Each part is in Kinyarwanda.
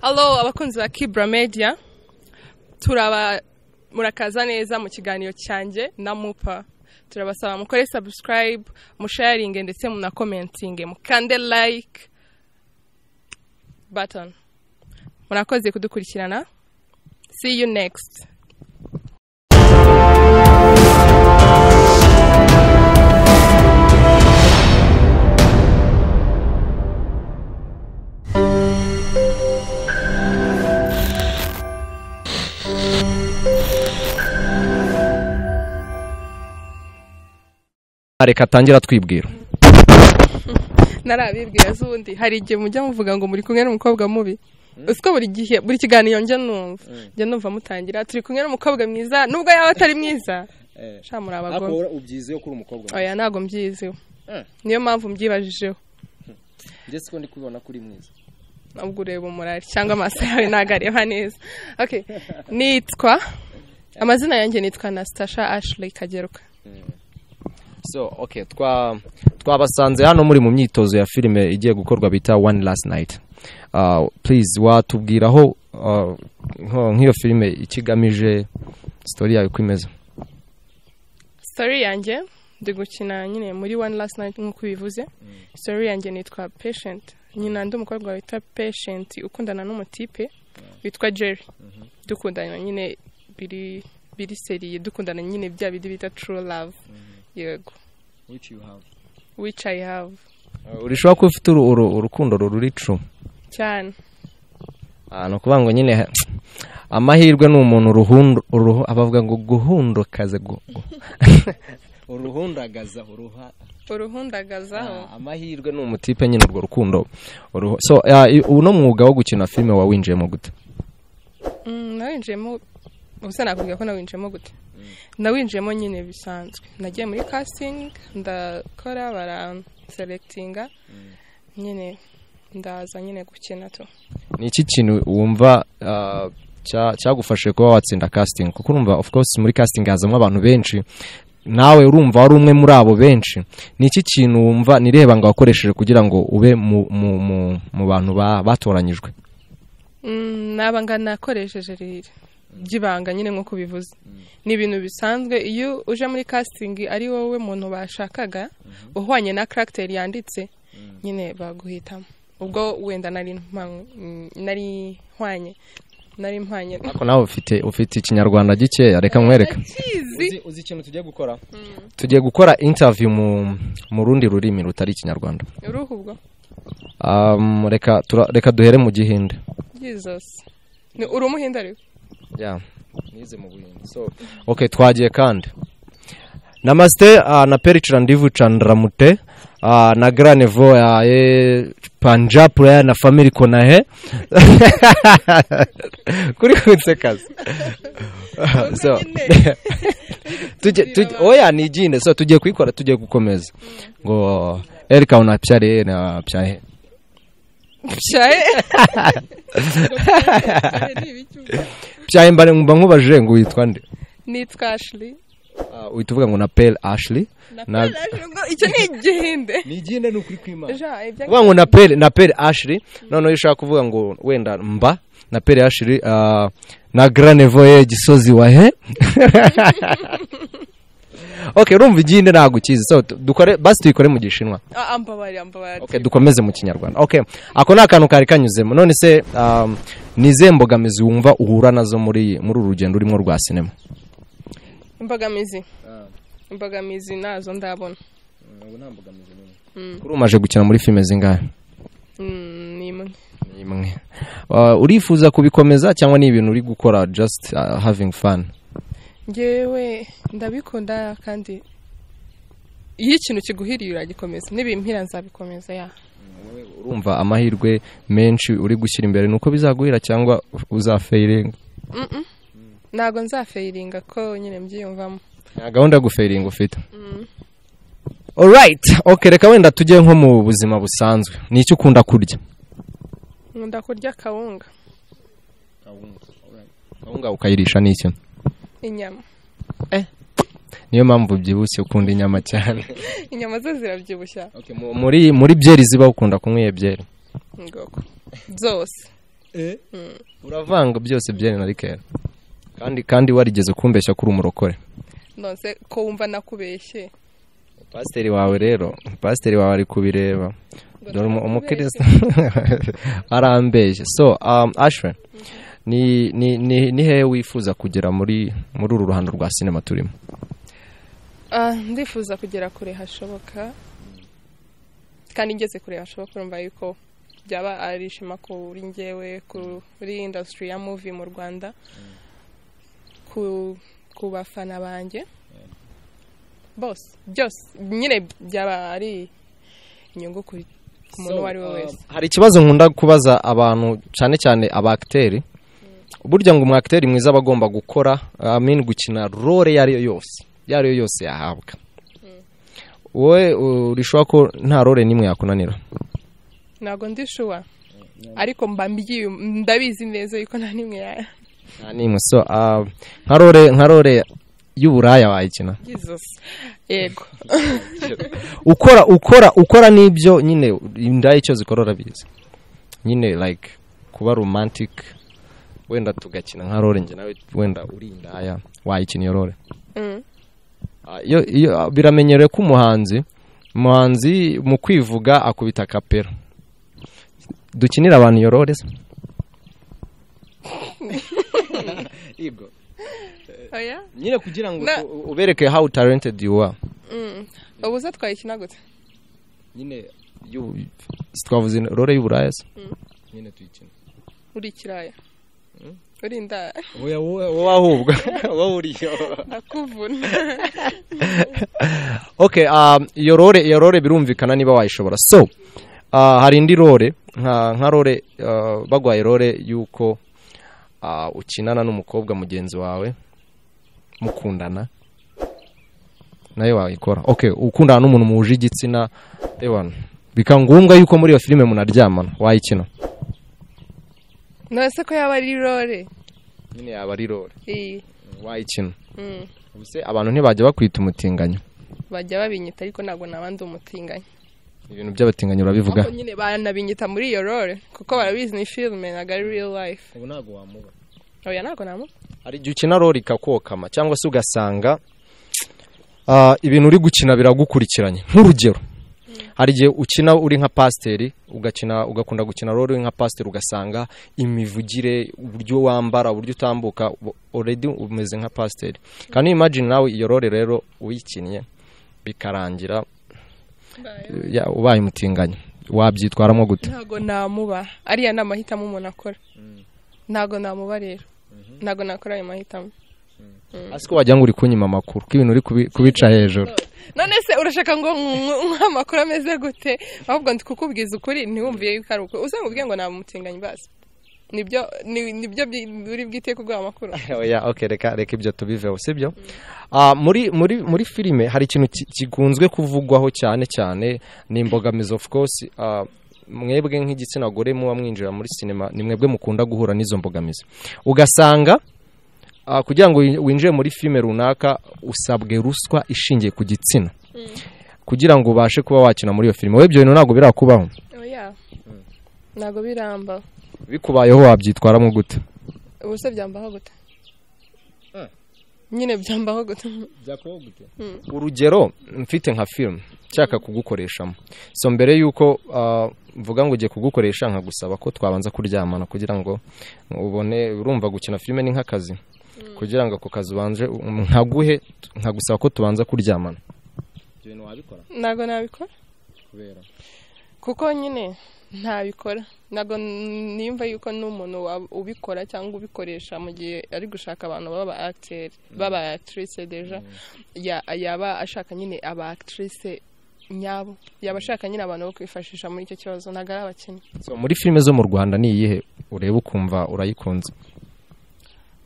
Hello abakunzi ba Kibra Media. Turaba murakaza neza mu kiganiro cyanjye na Mupa. Turabasaba mukore subscribe, musharinge ndetse muna commenting, mukande like button. Murakoze kudukurikirana. See you next. Reka tangira twibwira. Narabibwira zundi hari igihe mujya muvuga ngo muri kumwe n'umukobwa mubi. Usko buri gihe buri kiganiro njye numva mutangira turi kumwe n'umukobwa mwiza nubwo yaba atari mwiza. Sha muri abagore. Akora ubyizeyo kuri umukobwa. Oya nago mbyizeyo. Niyo mpamvu mbyibajijeho. Nje siko ndi kubona kuri mwiza. Nabwo ureba umurari cyangwa amaso yawe nagareba neza. Okay. Nitwa amazina yanjye nitwa Nastasha Ashley Kageruka. So okay twabasanze hano muri mu myitozo ya filime igiye gukorwa bita One Last Night. Please watubwiraho nk'iyo filime ikigamije story yayo kwimeza. Story yanjye ndi gukina nyine muri One Last Night nkuko bivuze. Story yanjye nitwa Patient. Nyina ndi umukobwa wita Patient ukundana n'umutipe witwa Jerry. Dukundana nyine biri serie dukundana nyine bya bidi bita True Love. Yego. Which I have. Urishobora ko ufite urukundo ruri true. Cyane. No kubango nyine amahirwe n'umuntu abavuga ngo guhundokaze uruhundagaza amahirwe n'umutipe nyine urwo rukundo. So uno mwuga wo gukina filime wawinjiyemo gute? Nawinjiyemo ubusa nakubwira ko nawinjiyemo gute. Nawinjiyemo nyine bisanzwe. Nagiye muri casting ndakora bara selectinga nyine ndaza nyine gukina to. Ni iki kintu wumva cyagufashe kuba watsinda casting? Kuko urumva of course muri casting hazamo abantu benshi. Nawe urumva ari umwe muri abo benshi. Ni iki kintu wumva nireba ngo wakoresheje kugira ngo ube mu bantu batoranyijwe? Nabanga nakoresheje rero byibanga nyine nko bivuze. Ni ibintu bisanzwe iyo uje muri casting ari wowe muntu bashakaga uhwanye na character yanditse nyine baguhitamo. Ubwo wenda nari mpanye. Ako nawe ufite ikinyarwanda gikeya reka nkwereka. Uzi ikintu tugiye gukora? Tugiye gukora interview mu rundi rurimi rutari ikinyarwanda. Uruhubwo. Reka duhere mu Gihinde. Jesus. Ni urumuhinda rero. Yeah. Nize mu Buhinde. So okay twagiye kandi. Namaste na Perichra Ndivu Chandramute na Granevo ya Punjab ya na family kona he. Kuri kunsekaza. So oya ni jine so tugiye kwikora tugiye gukomeza. Ngo Erika unapyare na pyahe. Pyahe. Pyahe mbare nkubaje ngo witwa nde? Nitwa Ashley. Uhituvuga ngo na Pale Ashley. Na icyo ni Igihinde. Ni Igihinde n'ukuri kwima. Uvuga ngo na Pale Ashley none ushaka kuvuga ngo wenda mba na Pale Ashley na Granevo ye Gisozi wahe. Okay urumva Igihinde ntago kizi so dukore basi tuyikore mu Gishinwa. Ambabari. Okay dukomeze mu Kinyarwanda. Okay ako nakantu kari kanyuzemo none se nize mbogamizi wumva uhura nazo muri urugendo urimo rwa sinema? Imbogamizi nazo ndabona. Nta mbogamizi nini. Kuri umaje gukina muri filime zingahe? Ni imwe. Urifuza kubikomeza cyangwa ni ibintu uri gukora just having fun? Ngewe ndabikunda kandi iyo ikintu kiguhiriye uragikomeza nibimpira nzabikomeza ya. Urumva amahirwe menshi uri gushyira imbere nuko bizaguhira cyangwa uzafailinga? Nago nzafailinga ko nyine mbyiyumvamo. Gahunda gufailinga ufite? Alright, okay reka wenda tujye nko mu buzima busanzwe. Ni iki ukunda kurya? Nkunda kurya kawunga. Alright. Kawunga ukayirisha n'iki? Inyama. Niyo mpamvu byibushye ukunda inyama cyane. Inyama zo zirabyibushya. Okay, muri byeri ziba ukunda kunywa byeri? Ngoko. Zose. uravanga byose byene na rikera kandi warigeze kumbeshya kuri umurokore nonse ko wumva nakubeshye pasiteri wawe rero ari kubireba dore umukristo arambeshye so Ashwe ni he wifuza kugera muri uru ruhando rwa sinema turimo ndifuza kugera kure hashoboka kandi ngeze kure hashoboka urumva yuko byaba ari ishema kuri njyewe kuri industry ya movie mu Rwanda ku bafana banjye bose byose nyine byaba ari inyungu ku muntu uwo ari we wese. Hari ikibazo nkunda kubaza abantu cyane cyane abacteri burya ngo umwacteri mwiza bagomba gukora gukina role yariyo yose yahabwa wowe urishwa ko nta role nimwe yakunanira? Ntago ndishuwa ariko ndabizi neza yuko nta nimwe nta nimwe so nka role y'uburaya wayikina? Jesus yego ukora nibyo nyine indaya icyo zikorora bizi nyine like kuba romantic wenda tugakina nka role nge nawe wenda uri indaya wayikina iyo role? Iyo biramenyerewe ko umuhanzi mu kwivuga akubita kapera dukinira abantu iyo role se? Yego oya nyine kugira ngo ubereke how talented you are. Ubuza twayikina gute? Nyine twavuze role y'uburaya se? Nyine tuyikina uri kiraya uri indaya wowe ahubwo wowe uriyo akuvuna. Okay iyo role birumvikana niba wayishobora so hari indi role nka role bagwaye role yuko ukinana n'umukobwa mugenzi wawe mukundana nayo wayikora? Okay ukundana n'umuntu muje igitsina ebana bikangombwa yuko muri iyo filime munaryamana wayikina? Nose ko yaba ari role nyine yaba ari role wayikina? Ubuse abantu ntibajya bakwita umutinganyo? Bajya babinyita ariko ntabwo nabandi umutinganyo. Ibintu by'abatinganyo urabivuga? Kuko nyine banabinyita muri iyo role kuko barabizi ni filime ntabwo ari real life. Ubu ntabwo wamuba? Oya ntabwo namuba. Hari igihe ukina role ikakokama cyangwa se ugasanga ibintu uri gukina biragukurikiranye nk'urugero hari igihe ukina uri nka pasiteri ugakunda gukina role uri nka pasiteri ugasanga imivugire uburyo wambara uburyo utambuka already umeze nka pasiteri kandi imagine nawe iyo role rero uyikinnye bikarangira ubaye umutinganyi wabyitwaramo gute? Ntago namuba ariya namahitamo umuntu akora ntago namuba rero ntago nakora ayo mahitamo. Asiko wajya ngo uri kunyima amakuru ko ibintu uri kubica hejuru none se urashaka ngo amakuru ameze gute ahubwo ndi kukubwiza ukuri ntiwumviye yuko ari uko usanga ubwiye ngo namutinganye basi nibyo uri bwite kugwa amakuru. Oya okay reka ibyo tubiveho sibyo. Muri filime hari ikintu kigunzwe kuvugwaho cyane ni imbogamizi of course mwebwe nk'igitsina gore muba mwinjira muri sinema ni mwebwe mukunda guhura n'izo mbogamizi ugasanga kugira ngo winjire muri filime runaka usabwe ruswa ishingiye ku gitsina kugira ngo ubashe kuba wakina muri iyo filime webyo bintu ntabwo birakubaho? Oya ntabwo biramba. Bikubayeho wabyitwaramo gute? Ubuse byambaho gute? Nyine byambaho gute? Byakubaho gute? Urugero mfite nka film cyaka kugukoreshamo so mbere yuko mvuga ngo ugiye kugukoresha nkagusaba ko twabanza kuryamana kugira ngo ubone urumva gukina filime ni nk'akazi kugira ngo ako kazi ubanje nkagusaba ko tubanza kuryamana. Ibyo bintu wabikora? Ntago nabikora kubera kuko nyine ntabikora ntago nimva yuko n'umuntu ubikora cyangwa ubikoresha mu gihe ari gushaka abantu baba acteur baba actrice deja yaba ashaka nyine aba actrice nyabo yaba ashaka nyine abantu bo kwifashisha muri icyo kibazo ntago ari abakinnyi. So muri filime zo mu Rwanda ni iyihe ureba ukumva urayikunze?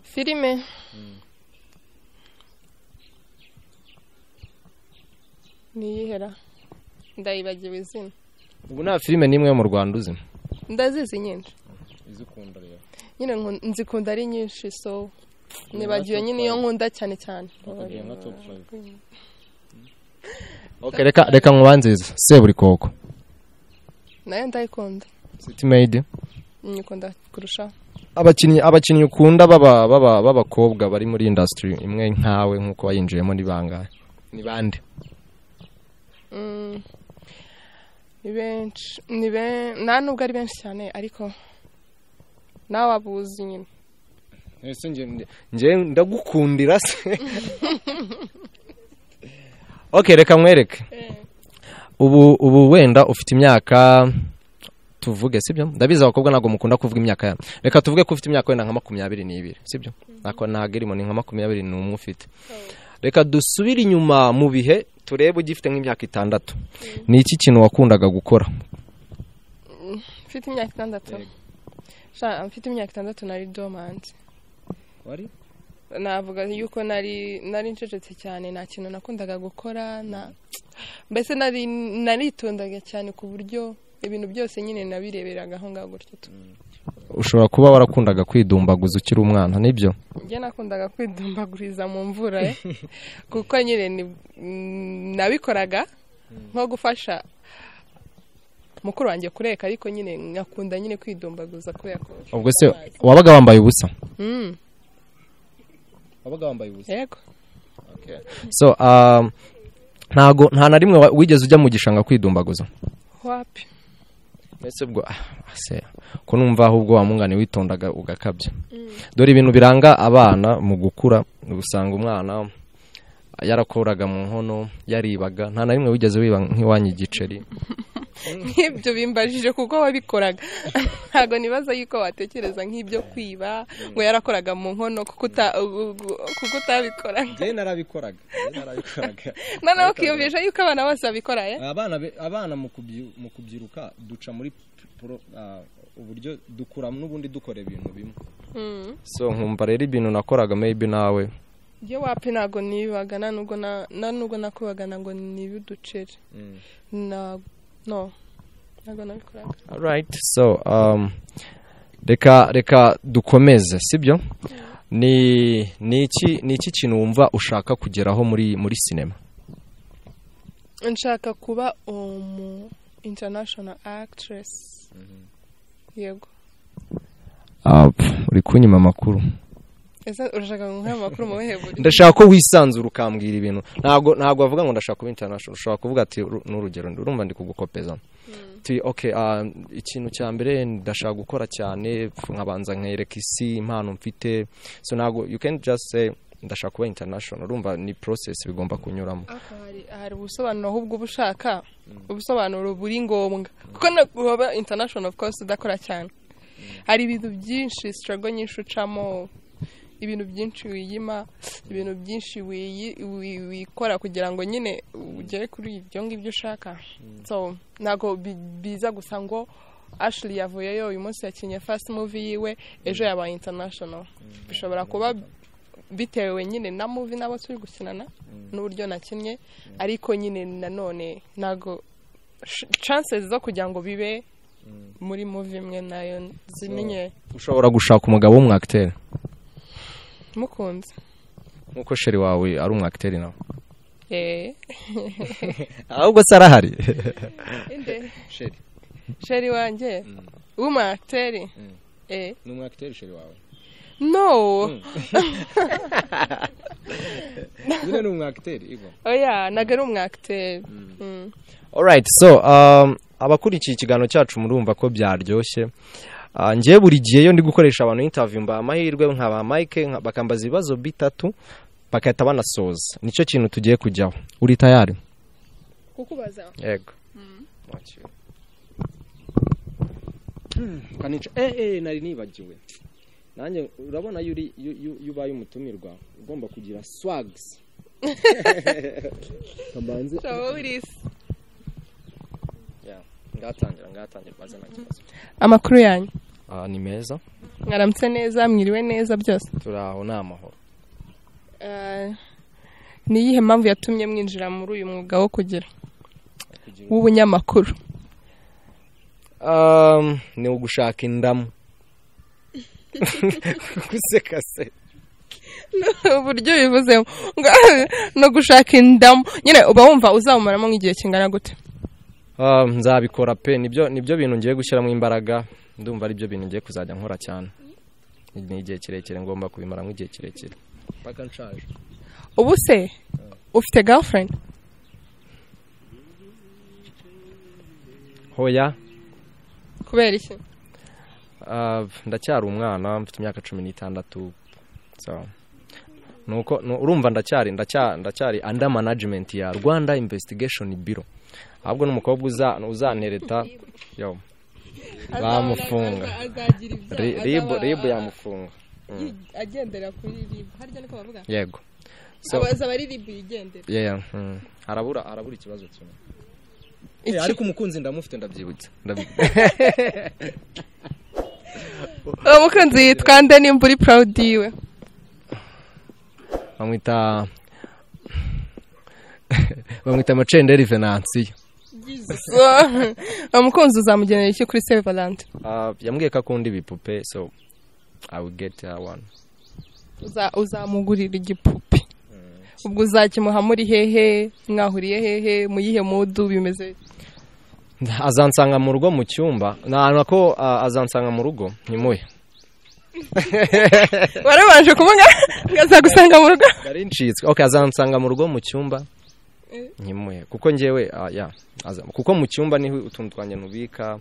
Filime niyihera ndayibagiwe izina. Ubu nta filime nimwe yo mu Rwanda uzi? Ndazizi nyinshi. Izikunda rero? Nyine nzikunda ari nyinshi so nibagiwe nyine iyo nkunda cyane. Okay reka nkubanziza Seburikoko. Nayo ndayikunda. City Made? nyikunda kurusha abakinnyi ukunda b'abakobwa bari muri industry imwe nkawe nkuko wayinjiyemo ni bangahe ni bande ni benshi nta nubwo ari benshi cyane ariko nawe abuzi nyine ese nje ndagukundira se okay reka mwereke ubu wenda ufite imyaka tuvuge sibyo ndabiza abakobwa nago mukunda kuvuga imyaka ya reka tuvuge ko ufite imyaka wenda nka 22 sibyo nako nagerimo ni nka 21 ufite reka dusubire inyuma mu bihe turebe ugifite nk'imyaka 6 ni iki kintu wakundaga gukora mfite imyaka 6 mfite imyaka 6 nari dormant wari navuga yuko nari ncecetse cyane nta kintu nakundaga gukora mbese naritondaga cyane ku buryo ibintu byose nyine nabireberaga aho ngaho gutyo ushobora kuba warakundaga kwidumbaguza ukiri umwana nibyo njye nakundaga kwidumbaguriza mu mvura kuko nyine nabikoraga nko gufasha mukuru wanjye kureka ariko nyine ngakunda nyine kwidumbaguza kubera ko ubwo se wabaga wambaye ubusa wabaga wambaye ubusa yego okay so nta na rimwe wigeze ujya mu gishanga kwidumbaguza wapi ese bwo ase ko numva ahubwo wamungane witondaga ugakabya dore ibintu biranga abana mu gukura usanga umwana yarakoraga mu nkono yaribaga nta na rimwe wigeze wiba nk'iwanyi igiceri nk'ibyo bimbajije kuko wabikoraga ntago nibaza yuko watekereza nk'ibyo kwiba ngo yarakoraga mu nkono kuko utabikora njye narabikoraga noneho ukiyumvisha yuko abana bose babikora abana mu kubyiruka duca muri uburyo dukura n'ubundi dukora ibintu bimwe so nkumva rero ibintu nakoraga maybe nawe njye wapi ntago nibaga nubwo nakubaga ngo nibe uduceri no ntago nabikoraga alright so reka dukomeze sibyo ni iki kintu wumva ushaka kugeraho muri sinema nshaka kuba international actress yego uri kunyima amakuru urashaka nguhe amakuru mu weheburi ndashaka ko wisanzura ukambwira ibintu ntago bavuga ngo ndashaka kuba international ushobora kuvuga ati n'urugero urumva ndi kugukopeza okay ikintu cya mbere ndashaka gukora cyane nkabanza nkereka isi impano mfite so ntago you can just say ndashaka kuba international urumva ni process bigomba kunyuramo hari ubusobanuro ahubwo ubushaka ubusobanuro buri ngombwa kuko nakuba international of course udakora cyane hari ibintu byinshi struggle nyinshi ucamo ibintu byinshi wiyima ibintu byinshi wikora kugira ngo nyine ugere kuri ibyo ngibyo ushaka so nago biza gusa ngo Ashley yavuyeyo uyu munsi yakinye first movie yiwe ejo yabaye international bishobora kuba bitewe nyine na movie nabo turi gukinana n'uburyo nakinnye ariko nyine nanone nago chances zo kugira ngo bibe muri movie imwe nayo zimenye ushobora gushaka umugabo w'umwacteur mukunze nkuko sheri wawe ari umwacteur nawe ahubwo sarahari inde sheri wanjye umwacteur ni umwacteur sheri wawe no ni umwacteur igo oya nagari umwacteur alright so abakurikiye ikiganiro cyacu murumva ko byaryoshye ngiye buri gihe yo ndi gukoresha abantu interview mba amahirwe nkaba Mike bakambaza ibibazo bitatu bakahita banasoza nicyo kintu tugiye kujyaho uri tayari kukubaza yego kanica nari nibagiwe nanjye urabona yuri yubaye umutumirwa ugomba kugira swags kabanze ngatangira maze nakibazo amakuru yanyu ni meza mwaramutse neza mwiriwe neza byose turaho ni amahoro ni iyihe mpamvu yatumye mwinjira muri uyu mwuga wo kugira w'ubunyamakuru ni ugushaka indamu guseka se uburyo bivuzemo no gushaka indamu nyine uba wumva uzamumaramo nk'igihe kingana gute nzabikora pe nibyo bintu ngiye gushyiramo imbaraga ndumva ari byo bintu ngiye kuzajya nkora cyane ni igihe kirekire ngomba kubimara nk'igihe kirekire paka nshaje. ubu se ufite girlfriend? Hoya. Kubera iki? Ndacyari umwana mfite imyaka 16 so nuko urumva ndacyari under management ya Rwanda Investigation Bureau. Ahubwo n'umukobwa uzantereta yo bamufunga ribu yamufunga agendera kuri ribu harya niko bavuga yego abaza bari ribu yigendera harabura ikibazo kimwe ariko umukunzi ndamufite ndabyibutse umukunzi yitwa nde nimba uri proud yiwe? bamwita Macenderi Venansiyo. umukunzi uzamugenera iki kuri Saint Valentin? Yambwiye ko akunda ibipupe so I will get one. Uzamugurira igipupe ubwo uzakimuha muri hehe mwahuriye hehe mu yihe modu bimeze? Azansanga mu rugo mu cyumba nako azansanga mu rugo nyimuye. Warabanje kuvuga ngazagusanga mu rugo gari ncitswe. Okay, azansanga mu rugo mu cyumba nyimuye kuko ngewe kuko mu cyumba niho utuntu twanjye nubika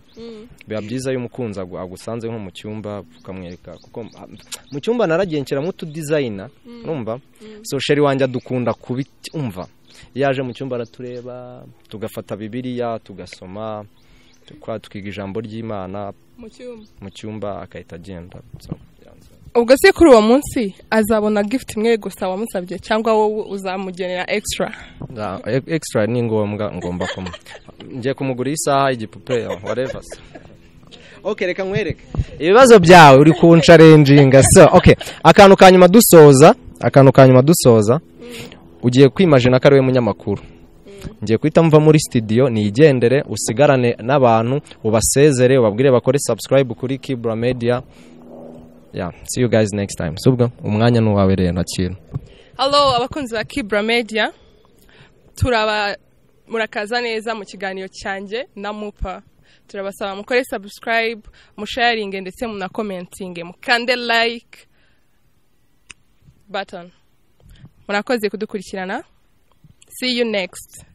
biba byiza iyo umukunzi agusanze nko mu cyumba ukamwereka kuko mu cyumba naragenkeramo tu designer urumva so sheri wanjye dukunda kubitumva yaje mu cyumba aratureba tugafata bibiliya tugasoma tukiga ijambo ry'Imana mu cyumba akahita agenda so ubwo se kuri uwo munsi azabona gift imwe gusa wamusabye cyangwa wowe uzamugenera extra? Extra ni ngomba ngiye kumugura isaha igipupe whatever. Okay, reka nkwereke ibibazo byawe uri kunsharenjinga so okay akantu kanyuma dusoza ugiye kwimagine ko ari we munyamakuru ngiye kwita mva muri studio nigendere usigarane n'abantu ubasezere ubabwire bakore subscribe kuri Kibra Media. Yeah, see you guys next time. Subwo umwanya nuwawe rero ntakira. Hello abakunzi ba Kibra Media. Murakaza neza mu kiganiro cyanjye na Mupa. Turabasaba mukore subscribe, musharing ndetse muna commenting, mukande like button. Murakoze kudukurikirana. See you next.